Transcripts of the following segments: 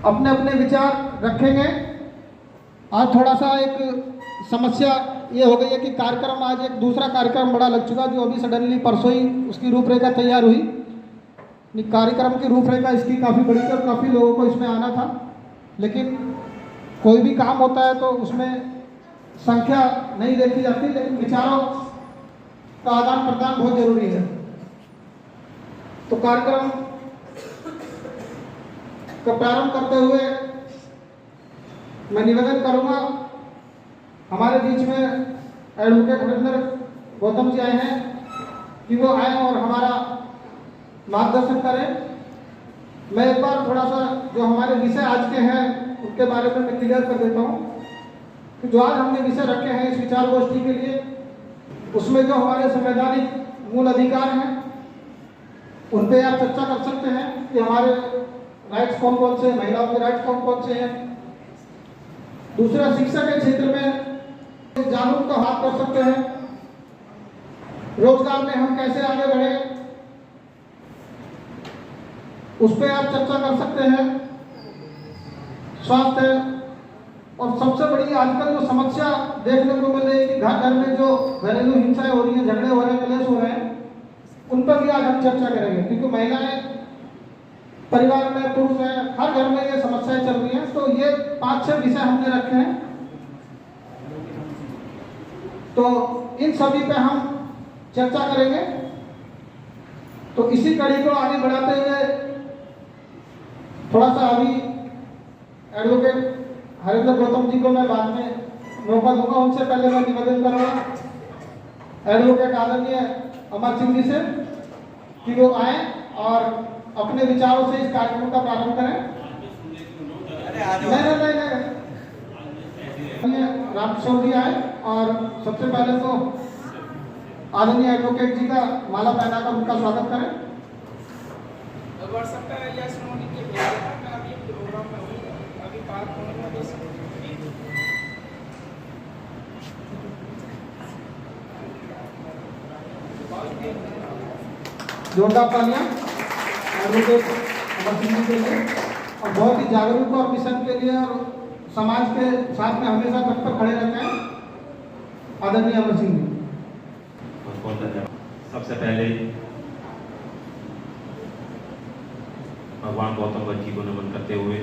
अपने अपने विचार रखेंगे। आज थोड़ा सा एक समस्या ये हो गई है कि कार्यक्रम, आज एक दूसरा कार्यक्रम बड़ा लग चुका, जो अभी सडनली परसों ही उसकी रूपरेखा तैयार हुई। कार्यक्रम की रूपरेखा इसकी काफ़ी बड़ी थी और काफ़ी लोगों को इसमें आना था, लेकिन कोई भी काम होता है तो उसमें संख्या नहीं देखी जाती, लेकिन विचारों का आदान प्रदान बहुत जरूरी है। तो कार्यक्रम का प्रारंभ करते हुए मैं निवेदन करूंगा, हमारे बीच में एडवोकेट हरिंदर गौतम जी आए हैं कि वो आए और हमारा मार्गदर्शन करें। मैं एक बार थोड़ा सा जो हमारे विषय आज के हैं उनके बारे में मैं क्लियर कर देता हूँ कि जो आज हमने विषय रखे हैं इस विचार गोष्ठी के लिए, उसमें जो हमारे संवैधानिक मूल अधिकार हैं उन पे आप चर्चा कर सकते हैं कि हमारे राइट्स कौन कौन से, महिलाओं के राइट्स कौन कौन से हैं। दूसरा, शिक्षा के क्षेत्र में जागरूकता हाथ कर सकते हैं। रोजगार में हम कैसे आगे बढ़े उस पर आप चर्चा कर सकते हैं। स्वास्थ्य, और सबसे बड़ी आजकल जो समस्या देखने को मिल रही है कि घर घर में जो घरेलू हिंसाएं हो रही हैं, झगड़े हो रहे हैं, क्लेश हो रहे हैं, उन पर भी आज हम चर्चा करेंगे, क्योंकि महिलाएं परिवार में, पुरुष हैं, हर घर में ये समस्याएं चल रही हैं। तो ये 5-6 विषय हमने रखे हैं, तो इन सभी पे हम चर्चा करेंगे। तो इसी कड़ी को आगे बढ़ाते हुए थोड़ा सा अभी एडवोकेट हरिंदर गौतम जी को मैं बाद में मौका दूंगा। उनसे पहले मैं निवेदन करूंगा एडवोकेट आदरणीय अमर सिंह जी से कि वो आए और अपने विचारों से इस कार्यक्रम का प्रारंभ करें। नहीं, रामकिशोर जी आए और सबसे पहले तो आदरणीय एडवोकेट जी का माला पहनाकर उनका स्वागत करें। जोरदार तालियां एडवोकेट अमर सिंह जी के लिए, और बहुत ही जागरूक और मिशन के लिए और समाज के साथ में हमेशा तत्पर खड़े रहते हैं आदरणीय अमर सिंह जी। बहुत धन्यवाद। सबसे पहले भगवान गौतम बुद्ध जी को नमन करते हुए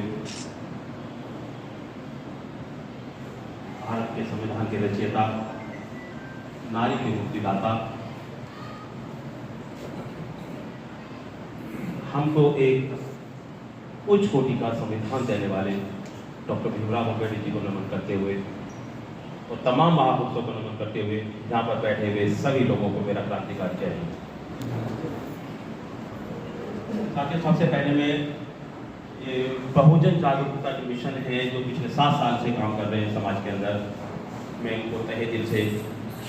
भारत के संविधान के रचयिता, नारी के मुक्तिदाता, हमको एक उच्च कोटि का संविधान देने वाले डॉक्टर भीमराव अम्बेडकर जी को नमन करते हुए और तमाम महापुरुषों को नमन करते हुए यहाँ पर बैठे हुए सभी लोगों को मेरा क्रांतिकारी जय हिंद। साथियों, सबसे पहले मैं ये बहुजन जागरूकता जो मिशन है, जो पिछले 7 साल से काम कर रहे हैं समाज के अंदर, मैं इनको तहे दिल से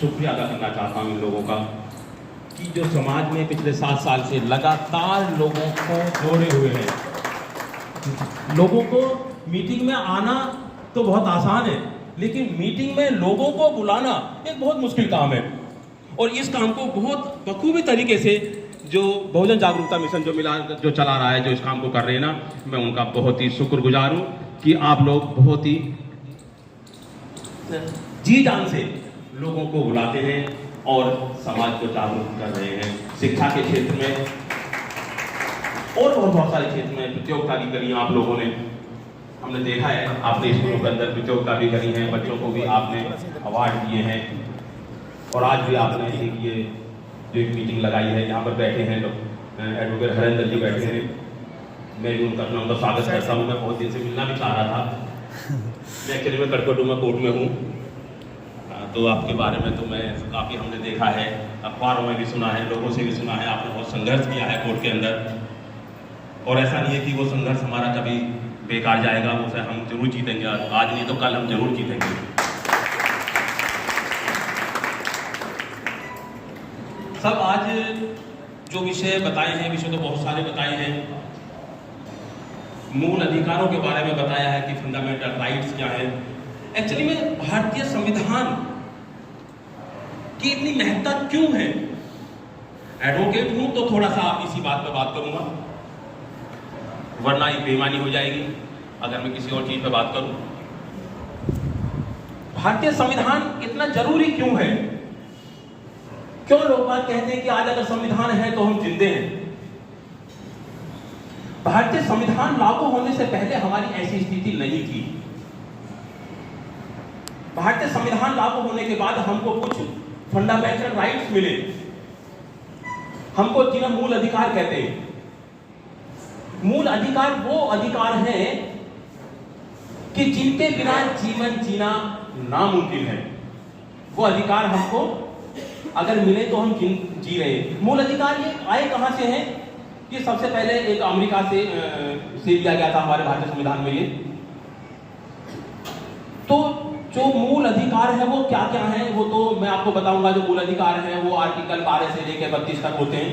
शुक्रिया अदा करना चाहता हूँ इन लोगों का, कि जो समाज में पिछले 7 साल से लगातार लोगों को जोड़े हुए हैं। लोगों को मीटिंग में आना तो बहुत आसान है, लेकिन मीटिंग में लोगों को बुलाना एक बहुत मुश्किल काम है। और इस काम को बहुत बखूबी तरीके से जो बहुजन जागरूकता मिशन जो चला रहा है, जो इस काम को कर रहे हैं ना, मैं उनका बहुत ही शुक्रगुजार हूँ कि आप लोग बहुत ही जी जान से लोगों को बुलाते हैं और समाज को जागरूक कर रहे हैं। शिक्षा के क्षेत्र में और बहुत सारे क्षेत्र में प्रतियोगिता भी करी आप लोगों ने, हमने देखा है, आपने स्कूलों के अंदर प्रतियोगिता भी करी है, बच्चों को भी आपने अवार्ड दिए हैं। और आज भी आपने ये जो एक मीटिंग लगाई है, यहाँ पर बैठे हैं लोग, एडवोकेट हरिंदर जी बैठे हैं, मैं भी उनका स्वागत करता हूँ। मैं बहुत दिन से मिलना भी चाह रहा था, मैं एक्चुअली में कड़कटुमा कोर्ट में हूँ, तो आपके बारे में तो मैं काफ़ी हमने देखा है, अखबारों में भी सुना है, लोगों से भी सुना है, आपने बहुत संघर्ष किया है कोर्ट के अंदर। और ऐसा नहीं है कि वो संघर्ष हमारा कभी बेकार जाएगा, उसे हम जरूर जीतेंगे, आज नहीं तो कल हम जरूर जीतेंगे। सब आज जो विषय बताए हैं, विषय तो बहुत सारे बताए हैं, मूल अधिकारों के बारे में बताया है कि फंडामेंटल राइट्स क्या है। एक्चुअली में भारतीय संविधान की इतनी महत्ता क्यों है? एडवोकेट हूं तो थोड़ा सा इसी बात पर बात करूंगा, वरना ये बेईमानी हो जाएगी। अगर मैं किसी और चीज पे बात करूं, भारतीय संविधान इतना जरूरी क्यों है? क्यों लोग बात कहते हैं कि आज अगर संविधान है तो हम जिंदे हैं? भारतीय संविधान लागू होने से पहले हमारी ऐसी स्थिति नहीं थी। भारतीय संविधान लागू होने के बाद हमको कुछ फंडामेंटल राइट्स मिले, हमको जिन्हें मूल अधिकार कहते हैं। मूल अधिकार वो अधिकार हैं कि जिनके बिना जीवन जीना नामुमकिन है। वो अधिकार हमको अगर मिले तो हम जी रहे हैं। मूल अधिकार ये आए कहां से हैं? ये सबसे पहले एक अमेरिका से लिया गया था हमारे भारतीय संविधान में। ये तो जो मूल अधिकार है वो क्या क्या है वो तो मैं आपको बताऊंगा। जो मूल अधिकार है वो आर्टिकल 12 से लेकर 32 तक होते हैं,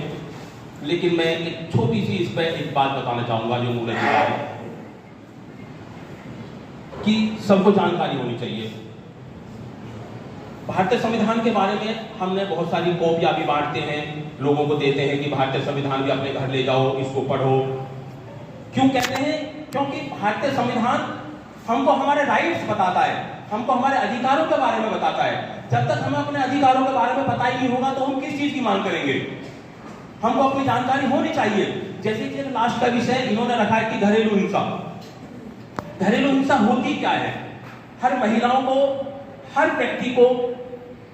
लेकिन मैं एक छोटी सी इस पर एक बात बताना चाहूंगा। जो मूल अधिकार है कि सबको जानकारी होनी चाहिए। भारतीय संविधान के बारे में हमने बहुत सारी कॉपियां भी बांटते हैं, लोगों को देते हैं कि भारतीय संविधान भी अपने घर ले जाओ, इसको पढ़ो। क्यों कहते हैं? क्योंकि भारतीय संविधान हमको हमारे राइट्स बताता है, हमको हमारे अधिकारों के बारे में बताता है। जब तक हमें अपने अधिकारों के बारे में पता ही नहीं होगा तो हम किस चीज की मांग करेंगे? हमको अपनी जानकारी होनी चाहिए। जैसे कि लास्ट का विषय इन्होंने रखा है कि घरेलू हिंसा। घरेलू हिंसा होती क्या है? हर महिलाओं को, हर व्यक्ति को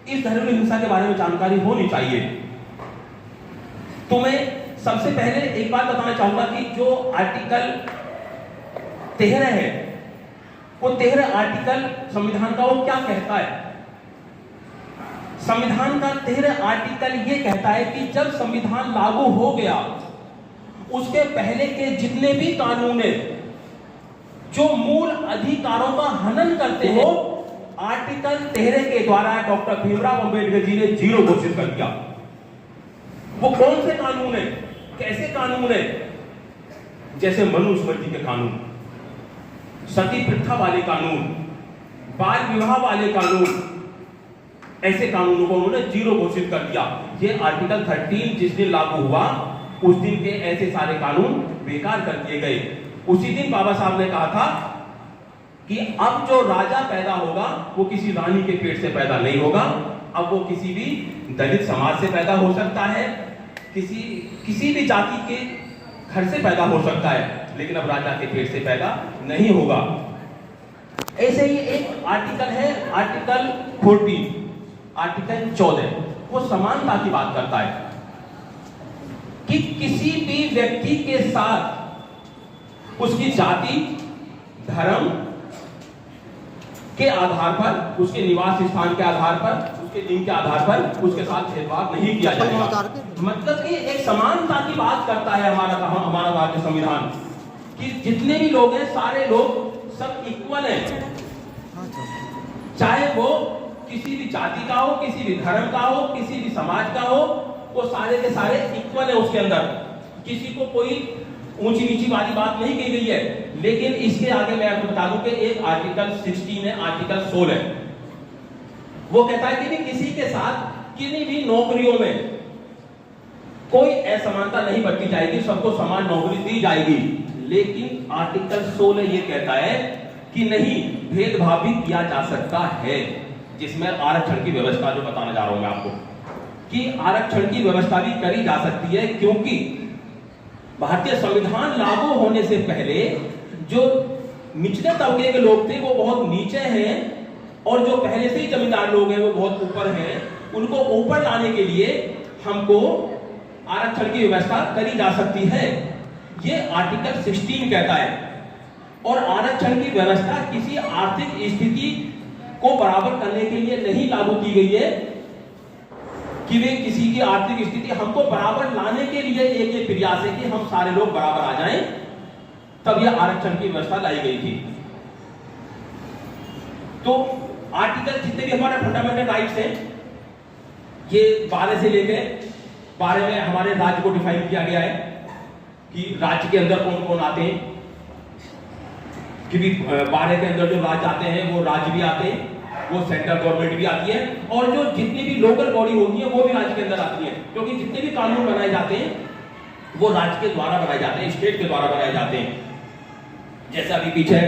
इस घरेलू हिंसा के बारे में जानकारी होनी चाहिए। तो मैं सबसे पहले एक बात बताना चाहूंगा कि जो आर्टिकल 13 है, वो 13 आर्टिकल संविधान का वो क्या कहता है? संविधान का 13 आर्टिकल ये कहता है कि जब संविधान लागू हो गया, उसके पहले के जितने भी कानून है जो मूल अधिकारों का हनन करते हो, आर्टिकल 13 के द्वारा डॉक्टर भीमराव अंबेडकर जी ने जीरो घोषित कर दिया। वो कौन से कानून है? कैसे कानून है? जैसे मनुस्मृति के कानून, सती प्रथा वाले कानून, बाल विवाह वाले कानून, ऐसे कानूनों को उन्होंने जीरो घोषित कर दिया। ये आर्टिकल 13 जिस दिन लागू हुआ उस दिन के ऐसे सारे कानून बेकार कर दिए गए। उसी दिन बाबा साहब ने कहा था कि अब जो राजा पैदा होगा वो किसी रानी के पेट से पैदा नहीं होगा, अब वो किसी भी दलित समाज से पैदा हो सकता है, किसी भी जाति के घर से पैदा हो सकता है, लेकिन अब राजा के पेट से पैदा नहीं होगा। ऐसे ही एक आर्टिकल है, आर्टिकल 14, आर्टिकल 14, वो समानता की बात करता है कि किसी भी व्यक्ति के साथ उसकी जाति, धर्म के आधार पर, उसके निवास स्थान के आधार पर, उसके लिंग के आधार पर उसके साथ भेदभाव नहीं किया जाएगा। मतलब कि एक समानता की बात करता है हमारा भारतीय संविधान कि जितने भी लोग हैं सारे लोग सब इक्वल हैं, चाहे वो किसी भी जाति का हो, किसी भी धर्म का हो, किसी भी समाज का हो, वो सारे के सारे इक्वल है उसके अंदर। किसी को कोई ऊंची नीची वाली बात नहीं कही गई है। लेकिन इसके आगे मैं आपको बता दूं कि एक आर्टिकल 16 है, आर्टिकल 16, वो कहता है कि किसी के साथ किसी भी नौकरियों में कोई असमानता नहीं बरती जाएगी, सबको समान नौकरी दी जाएगी। लेकिन आर्टिकल 16 ये कहता है कि नहीं, भेदभाव भी किया जा सकता है, जिसमें आरक्षण की व्यवस्था जो बताने जा रहा हूं मैं आपको कि आरक्षण की व्यवस्था भी करी जा सकती है। क्योंकि भारतीय संविधान लागू होने से पहले जो निचले तबके के लोग थे वो बहुत नीचे हैं, और जो पहले से ही जमींदार लोग हैं वो बहुत ऊपर हैं। उनको ऊपर लाने के लिए हमको आरक्षण की व्यवस्था करी जा सकती है, ये आर्टिकल 16 कहता है। और आरक्षण की व्यवस्था किसी आर्थिक स्थिति को बराबर करने के लिए नहीं लागू की गई है कि वे किसी की आर्थिक स्थिति, हमको बराबर लाने के लिए एक प्रयास है कि हम सारे लोग बराबर आ जाएं, तब यह आरक्षण की व्यवस्था लाई गई थी। तो आर्टिकल जितने भी हमारे फंडामेंटल राइट्स हैं, ये 12 से लेकर 12 में हमारे राज्य को डिफाइन किया गया है कि राज्य के अंदर कौन कौन आते हैं। क्योंकि 12 के अंदर जो राज्य आते हैं वो राज्य भी आते हैं, वो सेंट्रल गवर्नमेंट भी आती है, और जो जितनी भी लोकल बॉडी होती है वो भी राज्य के अंदर आती है। क्योंकि जितने भी कानून बनाए जाते हैं वो राज्य के द्वारा बनाए जाते हैं, स्टेट के द्वारा बनाए जाते हैं। जैसे अभी पीछे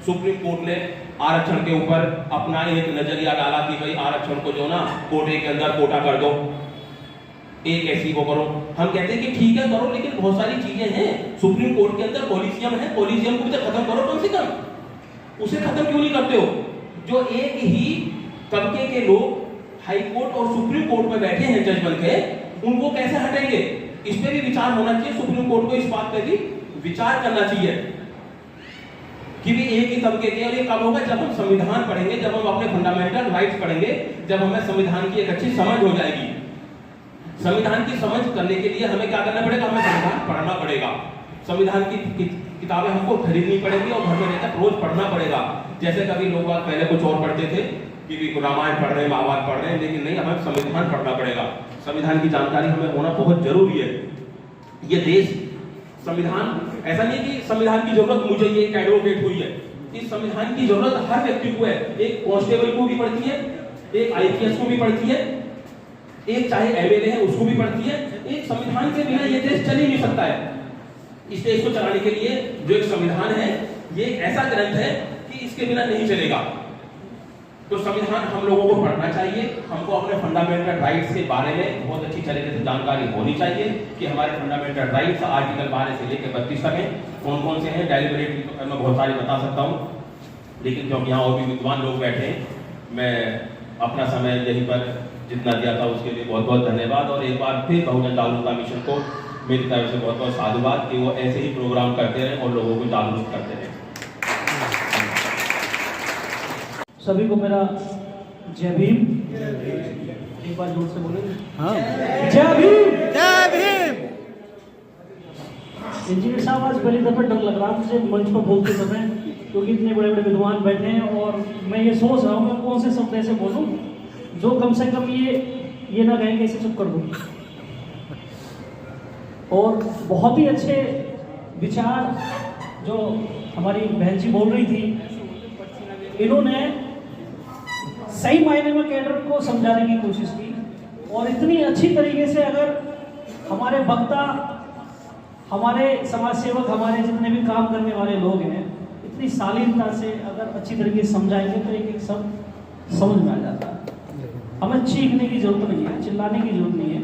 सुप्रीम कोर्ट ने आरक्षण के ऊपर अपना एक नजरिया डाला कि भाई आरक्षण को जो ना कोटे के अंदर कोटा कर दो, एक ऐसी वो करो। हम कहते हैं कि ठीक है करो, लेकिन बहुत सारी चीजें हैं सुप्रीम कोर्ट के अंदर, कॉलिजियम है, कॉलिजियम को तो खत्म करो कम से कम। उसे खत्म क्यों नहीं करते हो? जो एक ही तबके के लोग हाई कोर्ट और सुप्रीम कोर्ट में बैठे हैं जज बन के, उनको कैसे हटाएंगे? इस पे भी विचार होना चाहिए। सुप्रीम कोर्ट को इस बात पे भी विचार करना चाहिए कि भी एक ही तबके के, और ये कब होगा? जब हम संविधान पढ़ेंगे, जब हम अपने फंडामेंटल राइट्स पढ़ेंगे, जब हमें संविधान की एक अच्छी समझ हो जाएगी। संविधान की समझ करने के लिए हमें क्या करना पड़ेगा? हमें संविधान पढ़ना पड़ेगा। संविधान की किताबें हमको खरीदनी पड़ेगी और घर में रहकर रोज पढ़ना पड़ेगा। जैसे कभी लोग पहले कुछ और पढ़ते थे कि भी रामायण पढ़ रहे हैं, महाभारत पढ़ रहे हैं, लेकिन नहीं, हमें संविधान पढ़ना पड़ेगा। संविधान की जानकारी हमें होना बहुत जरूरी है। ये देश संविधान, ऐसा नहीं कि संविधान की जरूरत मुझे, ये एक एडवोकेट हुई है, इस संविधान की जरूरत हर व्यक्ति को है। एक कांस्टेबल को भी पड़ती है, एक आईपीएस को भी पड़ती है, एक चाहे एमएलए है उसको भी पड़ती है। एक संविधान के बिना ये देश चल ही नहीं सकता है। इस देश को चलाने के लिए जो एक संविधान है, ये एक ऐसा ग्रंथ है कि इसके बिना नहीं चलेगा। तो संविधान हम लोगों को पढ़ना चाहिए। हमको अपने फंडामेंटल राइट्स के बारे में बहुत अच्छी तरीके से जानकारी होनी चाहिए कि हमारे फंडामेंटल राइट्स आर्टिकल 12 से लेकर 32 तक हैं, कौन कौन से हैं। डेलिबरेटली तो मैं बहुत सारे बता सकता हूँ, लेकिन क्योंकि यहाँ और भी विद्वान लोग बैठे हैं, मैं अपना समय यहीं पर जितना दिया था उसके लिए बहुत बहुत धन्यवाद। और एक बार फिर बहुजन जागरूकता मिशन को मेरी तरफ से बहुत बहुत साधुवाद कि वो ऐसे ही प्रोग्राम करते रहे और लोगों को जागरूक करते रहे। सभी को मेरा जय भीम। एक बार जोर से बोले। हाँ, जय भीम, जय भीम। इंजीनियर साहब, आज पहली दफा डर लग रहा मुझे मंच पर बोलते समय, क्योंकि इतने बड़े बड़े विद्वान बैठे हैं और मैं ये सोच रहा हूँ मैं कौन से शब्द ऐसे बोलूँ जो कम से कम ये ना कहेंगे इसे चुप कर दूँ। और बहुत ही अच्छे विचार जो हमारी बहन जी बोल रही थी, इन्होंने सही मायने में कैडर को समझाने की कोशिश की। और इतनी अच्छी तरीके से अगर हमारे वक्ता, हमारे समाज सेवक, हमारे जितने भी काम करने वाले लोग हैं, इतनी शालीनता से अगर अच्छी तरीके से समझाएंगे तो एक एक सब समझ में आ जाता है। हमें चीखने की जरूरत नहीं है, चिल्लाने की जरूरत नहीं है।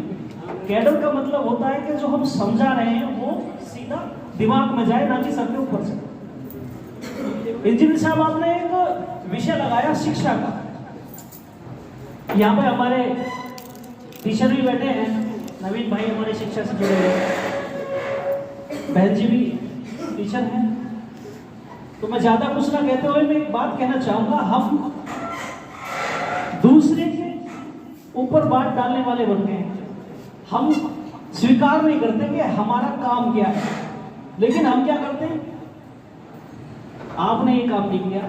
कैडर का मतलब होता है कि जो हम समझा रहे हैं वो सीधा दिमाग में जाए, ना कि सर के ऊपर से। इंजीनियर साहब, आपने एक विषय लगाया शिक्षा का। यहाँ पे हमारे टीचर भी बैठे हैं, नवीन भाई हमारे शिक्षा से जुड़े हैं, बहन जी भी टीचर हैं। तो मैं ज्यादा कुछ ना कहते हुए मैं एक बात कहना चाहूंगा, हम दूसरे के ऊपर बात डालने वाले बन गए हैं। हम स्वीकार नहीं करते कि हमारा काम क्या है, लेकिन हम क्या करते हैं, आपने ये काम नहीं किया,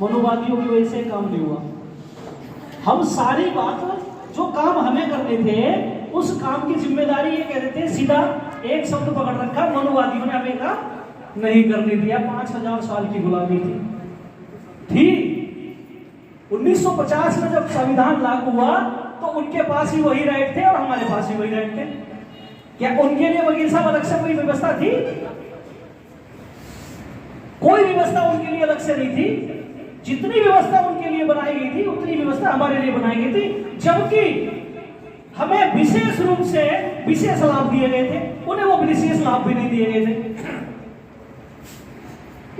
मनुवादियों की वजह से काम नहीं हुआ। हम सारी बात, जो काम हमें करने थे उस काम की जिम्मेदारी ये कह देते हैं, सीधा एक शब्द पकड़ रखा, मनुवादियों ने हमें कहा नहीं करने दिया। 5000 साल की गुलामी थी। 1950 में जब संविधान लागू हुआ तो उनके पास ही वही राइट थे और हमारे पास ही वही राइट थे। क्या उनके लिए वकील साहब अलग से कोई व्यवस्था थी? कोई व्यवस्था उनके लिए अलग से नहीं थी। जितनी व्यवस्था उनके लिए बनाई गई थी उतनी व्यवस्था हमारे लिए बनाई गई थी, जबकि हमें विशेष रूप से विशेष लाभ दिए गए थे, उन्हें वो विशेष लाभ भी नहीं दिए गए थे।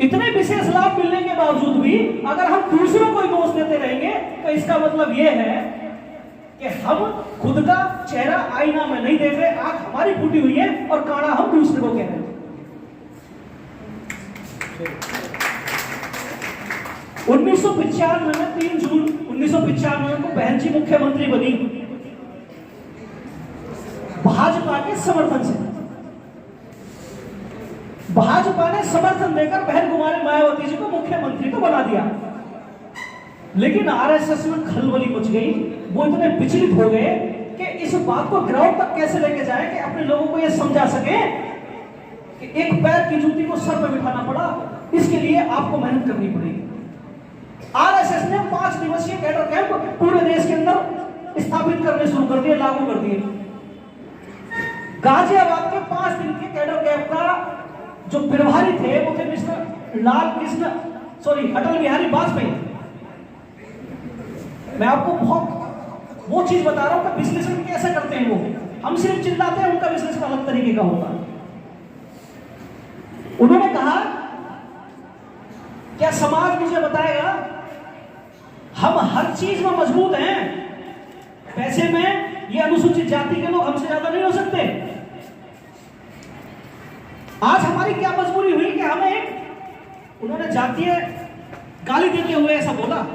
इतने विशेष लाभ मिलने के बावजूद भी अगर हम दूसरों को दोष देते रहेंगे तो इसका मतलब यह है कि हम खुद का चेहरा आईना में नहीं देख रहे, आंख हमारी फूटी हुई है और काना हम दूसरे को कह रहे हैं। 1995 में 3 जून 1995 को बहन जी मुख्यमंत्री बनी भाजपा के समर्थन से। भाजपा ने समर्थन देकर बहन कुमारी मायावती जी को मुख्यमंत्री तो बना दिया, लेकिन आरएसएस में खलबली मच गई। वो इतने विचलित हो गए कि इस बात को ग्राउंड तक कैसे लेके जाए कि अपने लोगों को यह समझा सके कि एक पैर की जूती को सर पर बिठाना पड़ा, इसके लिए आपको मेहनत करनी पड़ेगी। आरएसएस ने 5 दिवसीय कैडर कैंप पूरे देश के अंदर स्थापित करने शुरू कर दिए, लागू कर दिए। गाजियाबाद के 5 दिन के कैडर कैंप का जो प्रभारी थे वो थे मिस्टर अटल बिहारी वाजपेयी। मैं आपको बहुत वो चीज बता रहा हूं कि विश्लेषण कैसे करते हैं वो। हम सिर्फ चिल्लाते हैं, उनका विश्लेषण अलग तरीके का होगा। उन्होंने कहा, क्या समाज मुझे बताएगा हम हर चीज में मजबूत हैं, पैसे में ये अनुसूचित जाति के लोग हमसे ज्यादा नहीं हो सकते। आज हमारी क्या मजबूरी हुई कि हमें, उन्होंने जातीय गाली देते हुए ऐसा बोला,